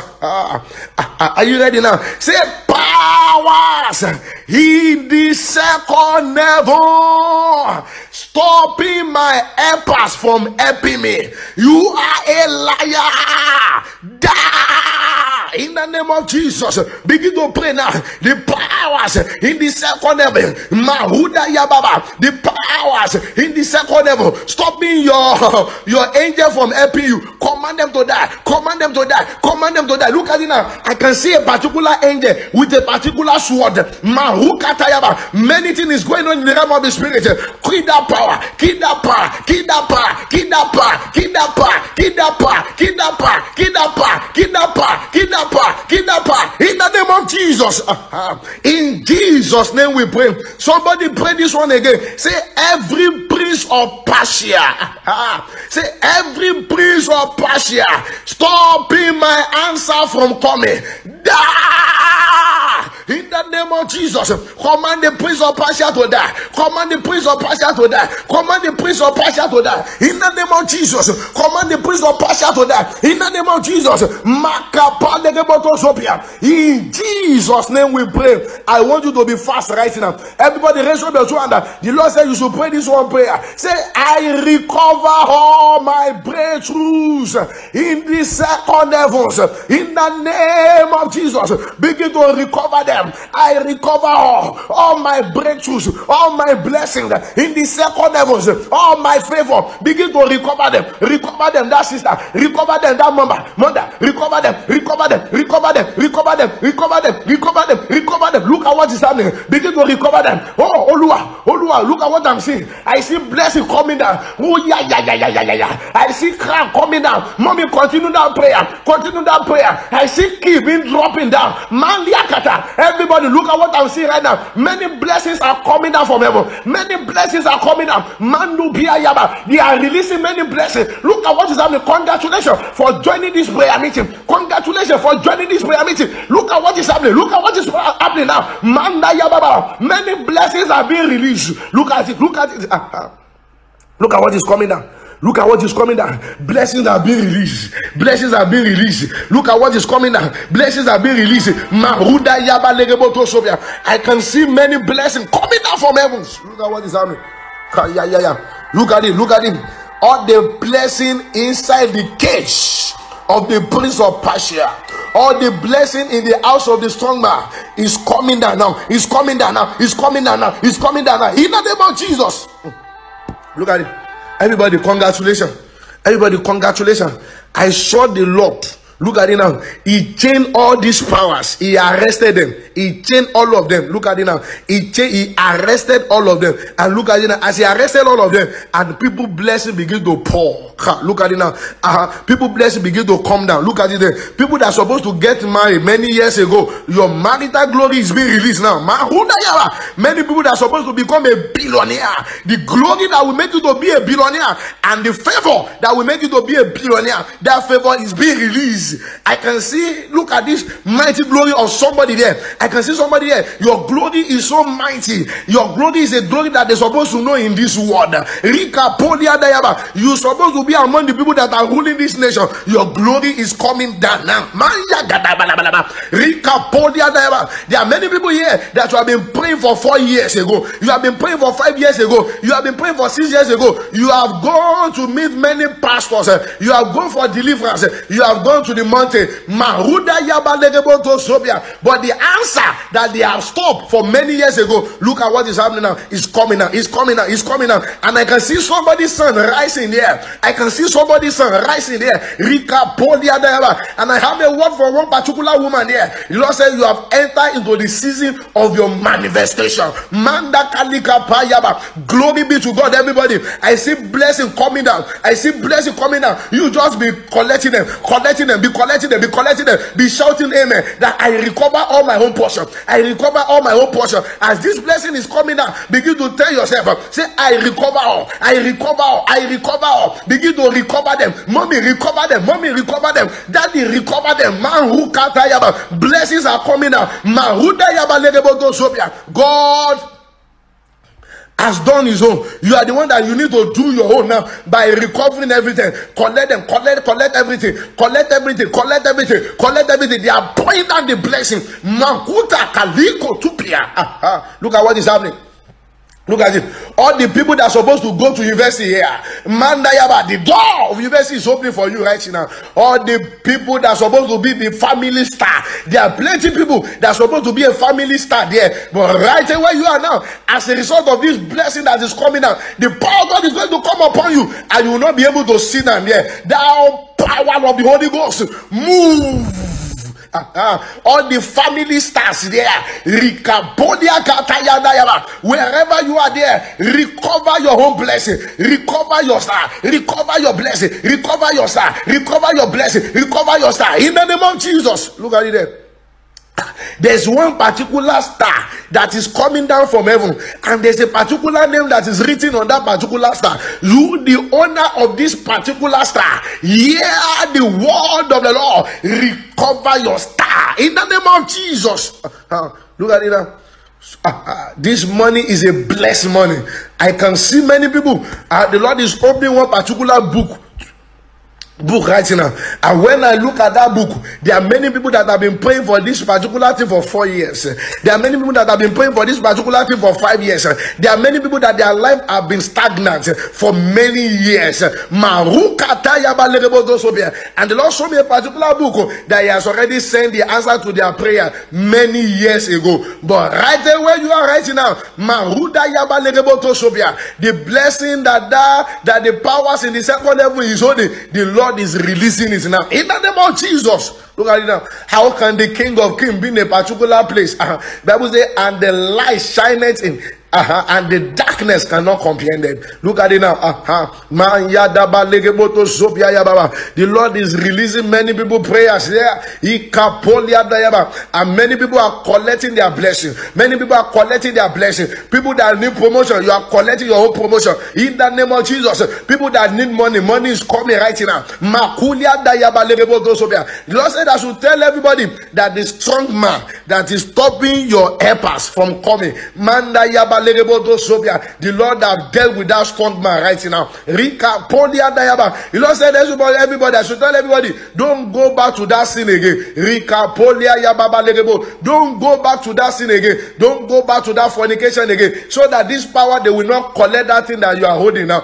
Are you ready now? Say powers in the second heaven, stopping my helpers from helping me. You are a liar. Die in the name of Jesus. Begin to pray now. The powers in the second heaven, Mahuda Yababa. The powers in the second heaven, stopping your angel from helping you. Command them to die. Command them to die. Command them to die. Look at it now. I can see a particular angel with a particular sword. Mahukatayaba. Many things is going on in the realm of the spirit. Kill that power. Kill that power. Kill that power. Kill that power. Kill that power. Kill that power. Kill that power. Kill that power. Kill that power. Kill that power. Kill that power. In the name of Jesus. In Jesus' name we pray. Somebody pray this one again. Say every prince of Persia. Say every prince of Persia stopping my answer from coming. Die! In the name of Jesus. Command the prince of Persia to die. Command the prince of Persia to die. Command the prince of Persia to die. In the name of Jesus. Command the prince of Persia to die. In the name of Jesus. In Jesus' name we pray. I want you to be fast right now. Everybody raise up your two hands. The Lord said you should pray this one prayer. Say, I recover all my breakthroughs in the second heavens. In the name of Jesus. Begin to recover them. I recover all my breakthroughs, all my blessings in the second heavens, all my favor. Begin to recover them. Recover them, that sister. Recover them, that mother. Recover them. Recover them. Recover them. Recover them. Recover them. Recover them. Recover them. Look at what is happening. Begin to recover them. Oh, Olua, look at what I'm seeing. I see blessing coming down. Oh, yeah. I see crown coming down. Mommy, continue that prayer. Continue that prayer. I see key being dropping down. Manliakata. Everybody, look at what I'm seeing right now. Many blessings are coming down from heaven. Many blessings are coming down. Mandu Biayaba. They are releasing many blessings. Look at what is happening. Congratulations for joining this prayer meeting. Congratulations for joining this prayer meeting. Look at what is happening. Look at what is happening now. Manda Yababa. Many blessings are being released. Look at it. Look at it. Look at what is coming down. Look at what is coming down. Blessings are being released. Blessings are being released. Look at what is coming down. Blessings are being released. Mahuda Yaba Legeboto Sobia. I can see many blessings coming down from heavens. Look at what is happening. Look at it. Look at it. all the blessing inside the cage of the prince of Persia, all the blessing in the house of the strong man is coming down now. It's coming down now. It's coming down now. It's coming down now. In the name of Jesus. Look at it. Everybody, congratulations. Everybody, congratulations. I saw the Lord. Look at it now. He chained all these powers. He arrested them. He chained all of them. Look at it now. He arrested all of them. And look at it now. As he arrested all of them, and people blessing begin to pour. Look at it now. People blessing begin to come down. Look at it there. People that are supposed to get married many years ago, your marital glory is being released now. Many people that are supposed to become a billionaire, the glory that will make you to be a billionaire, and the favor that will make you to be a billionaire, that favor is being released. I can see, look at this mighty glory of somebody there. I can see somebody there. Your glory is so mighty. Your glory is a glory that they're supposed to know in this world. You're supposed to be among the people that are ruling this nation. Your glory is coming down now. There are many people here that you have been praying for 4 years ago. You have been praying for 5 years ago. You have been praying for 6 years ago. You have gone to meet many pastors. You have gone for deliverance. You have gone to the mountain, but the answer that they have stopped for many years ago, look at what is happening now. It's coming now. It's coming now. It's coming now. And I can see somebody's son rising there. I can see somebody's son rising there. And I have a word for one particular woman there. The Lord said you have entered into the season of your manifestation. Glory be to God, everybody. I see blessing coming down. I see blessing coming down. You just be collecting them, be collecting them, be shouting amen, that I recover all my own portion. I recover all my own portion. As this blessing is coming down, begin to tell yourself, say, I recover all, I recover all, I recover all. Begin to recover them. Mommy, recover them. Mommy, recover them. Daddy, recover them. Blessings are coming down. God has done his own. You are the one that you need to do your own now by recovering everything. Collect them, collect everything, collect everything, collect everything, collect everything. They are pouring down the blessing. Look at what is happening. Look at it. All the people that are supposed to go to university here, the door of university is open for you right now. All the people that are supposed to be the family star, there are plenty of people that are supposed to be a family star there. But right where you are now, as a result of this blessing that is coming out, the power of God is going to come upon you, and you will not be able to sit down there. Thou power of the Holy Ghost, move. All the family stars there, wherever you are there, recover your own blessing, recover your star, recover your blessing, recover your star, recover your blessing, recover your star in the name of Jesus. Look at it there. There's one particular star that is coming down from heaven, and there's a particular name that is written on that particular star. You, the owner of this particular star, hear the word of the Lord. Recover your star in the name of Jesus. Look at it now. This money is a blessed money. I can see many people. The Lord is opening one particular book right now, and when I look at that book, there are many people that have been praying for this particular thing for 4 years. There are many people that have been praying for this particular thing for 5 years. There are many people that their life have been stagnant for many years. And the Lord showed me a particular book that he has already sent the answer to their prayer many years ago. But right there where you are right now, the blessing that the powers in the second level is holding, the Lord is releasing it now in the name of Jesus. Look at it now. How can the King of Kings be in a particular place? Bible says, and the light shineth in, and the darkness cannot comprehend it. Look at it now. The Lord is releasing many people prayers there. And many people are collecting their blessing. Many people are collecting their blessing. People that need promotion, you are collecting your own promotion in the name of Jesus. People that need money, money is coming right now. The Lord said I should tell everybody that the strong man that is stopping your helpers from coming, The Lord have dealt with that strong man right now. The Lord said, everybody, I should tell everybody, don't go back to that sin again. Don't go back to that sin again. Don't go back to that fornication again. So that this power, they will not collect that thing that you are holding now.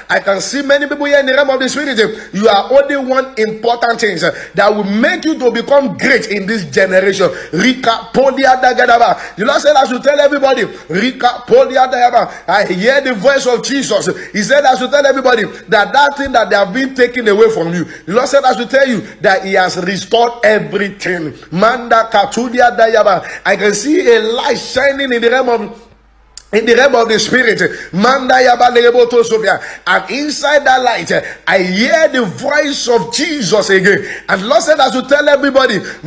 I can see many people here in the realm of the spirit. You are only one important thing that will make you to become great in this generation. The Lord said I should tell everybody, I hear the voice of Jesus. He said I should tell everybody that thing that they have been taken away from you, the Lord said I should tell you that He has restored everything. I can see a light shining in the realm of the spirit. And inside that light, I hear the voice of Jesus again. And Lord said I should tell everybody that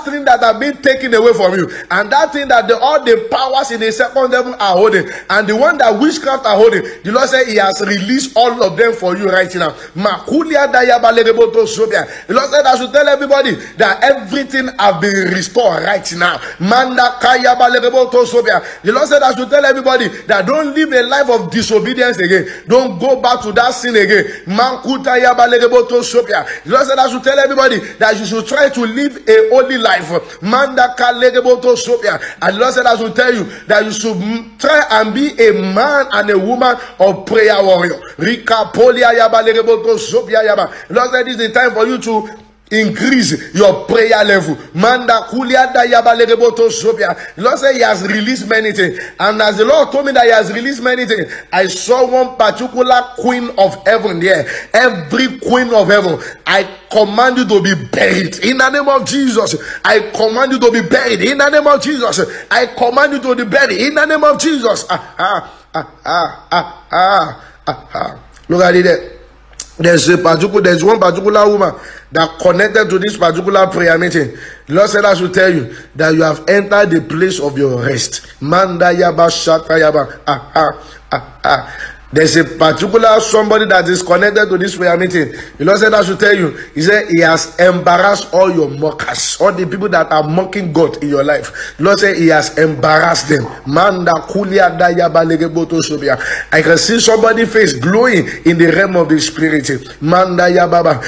thing that have been taken away from you, and that thing that all the powers in the second level are holding, and the one that witchcraft are holding, the Lord said He has released all of them for you right now. The Lord said I should tell everybody that everything have been restored right now. The Lord said I should tell everybody that don't live a life of disobedience again. Don't go back to that sin again. The Lord said I should tell everybody that you should try to live a holy life. And the Lord said I should tell you that you should try and be a man and a woman of prayer warrior. The Lord said this is the time for you to increase your prayer level. The Lord said He has released many things. And as the Lord told me that He has released many things, I saw one particular queen of heaven there. Every queen of heaven, I command you to be buried in the name of Jesus. I command you to be buried in the name of Jesus. I command you to be buried in the name of Jesus. Look at it there. There's one particular woman that connected to this particular prayer meeting. The Lord said I should tell you that you have entered the place of your rest. Manda yaba shata yaba. There's a particular somebody that is connected to this prayer meeting. The Lord said I should tell you. He said He has embarrassed all your mockers, all the people that are mocking God in your life. The Lord said He has embarrassed them. I can see somebody's face glowing in the realm of the spirit. My helper,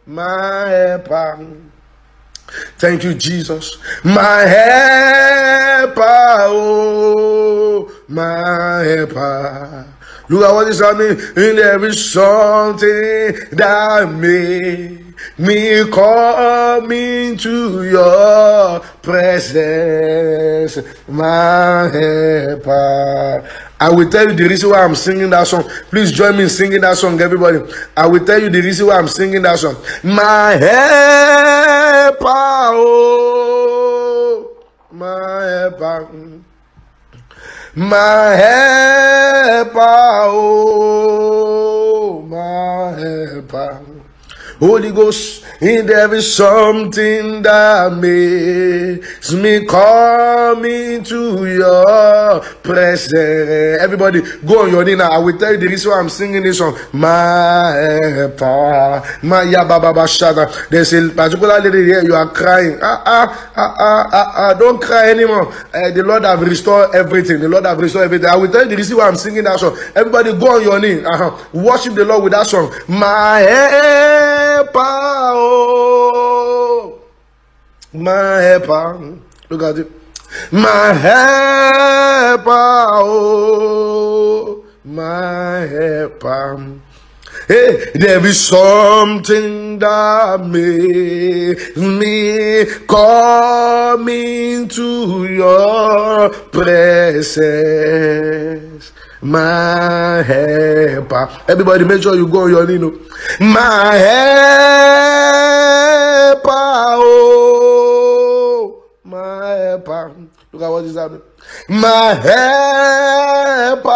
my helper. Thank you, Jesus. My helper, oh, my helper. Look at what is happening. And there is something that made me come into your presence, my helper. I will tell you the reason why I'm singing that song. Please join me in singing that song, everybody. I will tell you the reason why I'm singing that song. My helper, oh, my helper. My helper, oh, my helper. Holy Ghost, there is something that makes me come into your presence. Everybody, go on your knee now. I will tell you the reason why I'm singing this song. My helper, my yababa shada. There's a particular lady here. You are crying. Don't cry anymore. The Lord have restored everything. The Lord have restored everything. I will tell you the reason why I'm singing that song. Everybody, go on your knee. Worship the Lord with that song. My helper, oh, my helper. Look at it. My helper, oh, my helper. Hey, there is something that makes me come into your presence, my helper. Everybody, make sure you go on your knee. My helper, oh, my helper. Look at what is happening. My helper,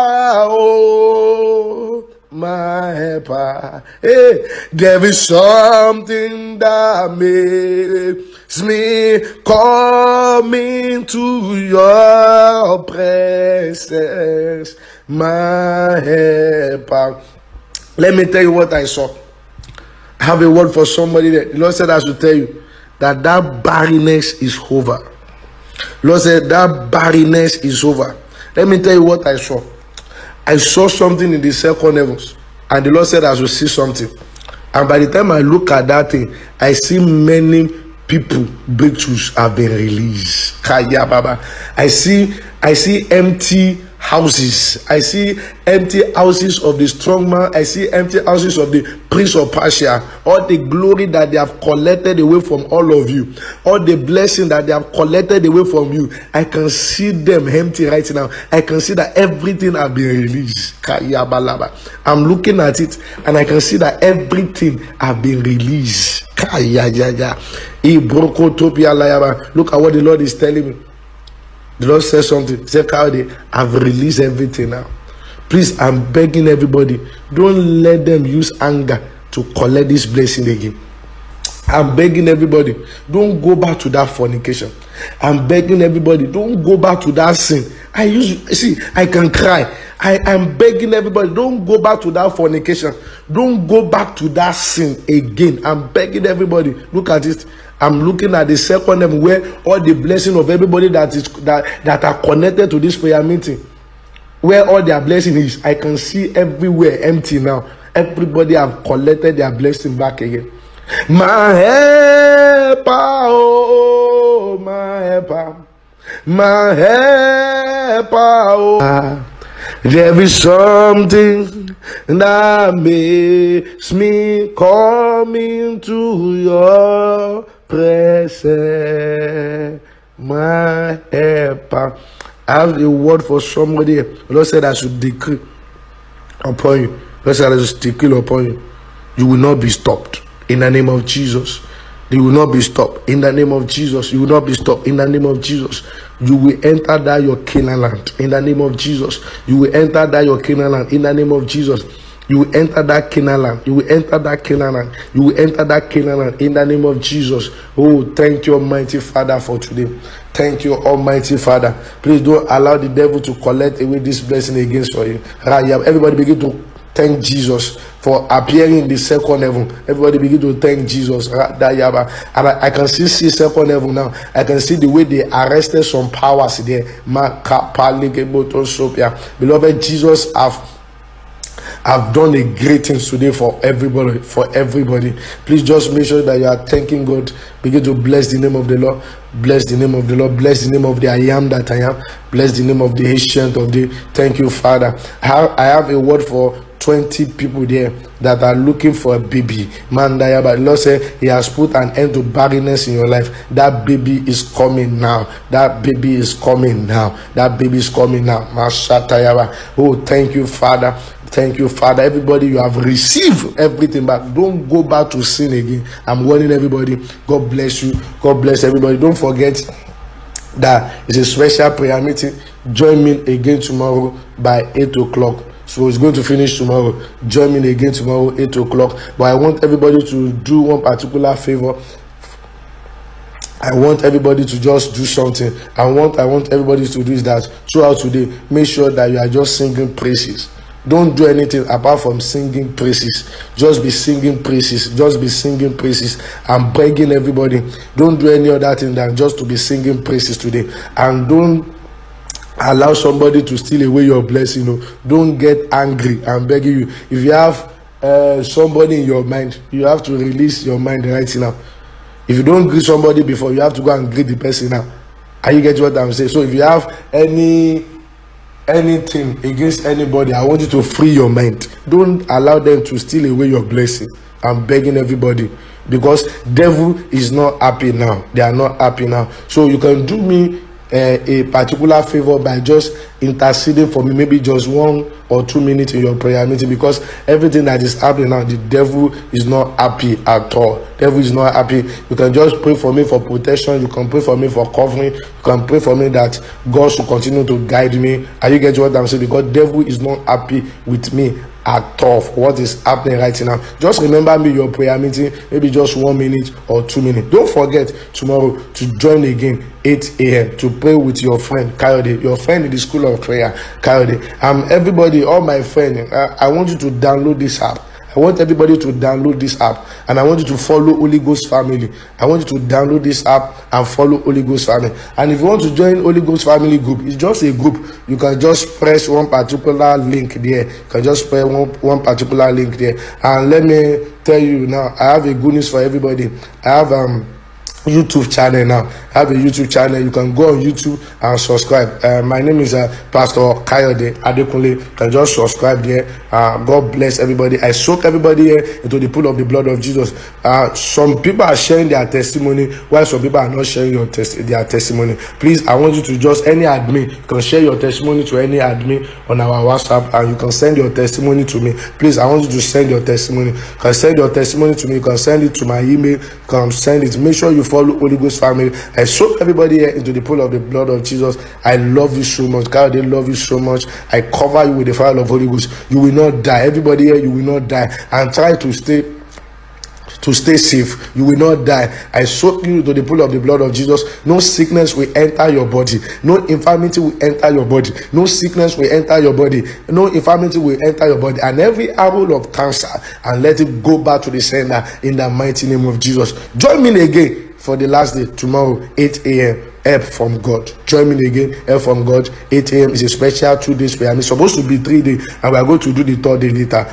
oh, my helper. Hey, there is something that makes me come into your presence, my helper. Let me tell you what I saw. I have a word for somebody there. The Lord said I should tell you that barrenness is over. The Lord said that barrenness is over. Let me tell you what I saw. I saw something in the second heavens, and the Lord said I should see something. And by the time I look at that thing, I see many people breakthroughs have been released. Kaya Baba. I see empty houses. I see empty houses of the strong man. I see empty houses of the prince of Persia. All the glory that they have collected away from all of you, all the blessing that they have collected away from you, I can see them empty right now. I can see that everything has been released. I'm looking at it and I can see that everything has been released. Look at what the Lord is telling me. The Lord said something. He said, Kayode, I've released everything now. Please, I'm begging everybody, don't let them use anger to collect this blessing again. I'm begging everybody, don't go back to that fornication. I'm begging everybody, don't go back to that sin. I can cry. I'm begging everybody, don't go back to that fornication. Don't go back to that sin again. I'm begging everybody, look at it. I'm looking at the second level where all the blessing of everybody that are connected to this prayer meeting, where all their blessing is. I can see everywhere empty now. Everybody have collected their blessing back again. My helper, oh, my helper, my helper, oh. There is something that makes me come into your presence, my helper. I have a word for somebody. The Lord said I should decree upon you. The Lord said I should decree upon you. You will not be stopped in the name of Jesus. You will not be stopped in the name of Jesus. You will not be stopped in the name of Jesus. You will enter that your Canaan land in the name of Jesus. You will enter that your Canaan land in the name of Jesus. You will enter that Canaan land. You will enter that Canaan land. You will enter that Canaan land in the name of Jesus. Oh, thank you, Almighty Father, for today. Thank you, Almighty Father. Please don't allow the devil to collect away this blessing against you. Everybody begin to thank Jesus for appearing in the second heaven. Everybody begin to thank Jesus. And I can see second heaven now. I can see the way they arrested some powers there. Beloved, Jesus have done a great thing today for everybody. Please just make sure that you are thanking God. Begin to bless the name of the Lord. Bless the name of the Lord. Bless the name of the I am that I am. Bless the name of the ancient of the. Thank you, Father. I have a word for 20 people there that are looking for a baby. But the Lord said He has put an end to barrenness in your life. That baby is coming now. That baby is coming now. That baby is coming now. Oh, thank you, Father. Thank you, Father. Everybody, you have received everything back. Don't go back to sin again. I'm warning everybody. God bless you. God bless everybody. Don't forget that it's a special prayer meeting. Join me again tomorrow by 8 o'clock. So it's going to finish tomorrow. Join me again tomorrow, 8 o'clock. But I want everybody to do one particular favor. I want everybody to just do something. I want everybody to do is that throughout today, make sure that you are just singing praises. Don't do anything apart from singing praises. Just be singing praises. Just be singing praises. I'm begging everybody, don't do any other thing than just to be singing praises today. And don't allow somebody to steal away your blessing. Don't get angry. I'm begging you. If you have somebody in your mind, you have to release your mind right now. If you don't greet somebody before, you have to go and greet the person now. Are you getting what I'm saying? So if you have anything against anybody, I want you to free your mind. Don't allow them to steal away your blessing. I'm begging everybody, because devil is not happy now. They are not happy now. So you can do me a particular favor by just interceding for me, maybe just 1 or 2 minutes in your prayer meeting, because everything that is happening now, the devil is not happy at all. Devil is not happy. You can just pray for me for protection. You can pray for me for covering. You can pray for me that God should continue to guide me. Are you getting what I'm saying? Because devil is not happy with me at all for what is happening right now. Just remember me your prayer meeting, maybe just 1 minute or 2 minutes. Don't forget tomorrow to join again 8 a.m. to pray with your friend Kayode, your friend in the school of prayer Kayode. Everybody, all my friends, I want you to download this app. I want everybody to download this app, and I want you to follow Holy Ghost Family. I want you to download this app and follow Holy Ghost Family. And if you want to join Holy Ghost Family group, it's just a group. You can just press one particular link there. You can just press one particular link there. And let me tell you now, I have a good news for everybody. I have YouTube channel now. I have a YouTube channel. You can go on YouTube and subscribe. My name is Pastor Kayode Adekunle. You can just subscribe there. God bless everybody. I soak everybody here into the pool of the blood of Jesus. Some people are sharing their testimony, while some people are not sharing their testimony. Please, I want you to just, any admin, you can share your testimony to any admin on our WhatsApp, and you can send your testimony to me. Please, I want you to send your testimony. You can send your testimony to me. You can send it to my email. You can send it. Make sure you follow Holy Ghost Family. I soak everybody here into the pool of the blood of Jesus. I love you so much. God, they love you so much. I cover you with the fire of Holy Ghost. You will not die. Everybody here, you will not die. And try to stay safe. You will not die. I soak you to the pool of the blood of Jesus. No sickness will enter your body. No infirmity will enter your body. No sickness will enter your body. No infirmity will enter your body. And every arrow of cancer, and let it go back to the sender in the mighty name of Jesus. Join me again for the last day, tomorrow, 8 a.m. Help from God. Join me again. Help from God. 8 a.m. is a special 2 days prayer. It's supposed to be 3 days, and we are going to do the 3rd day later.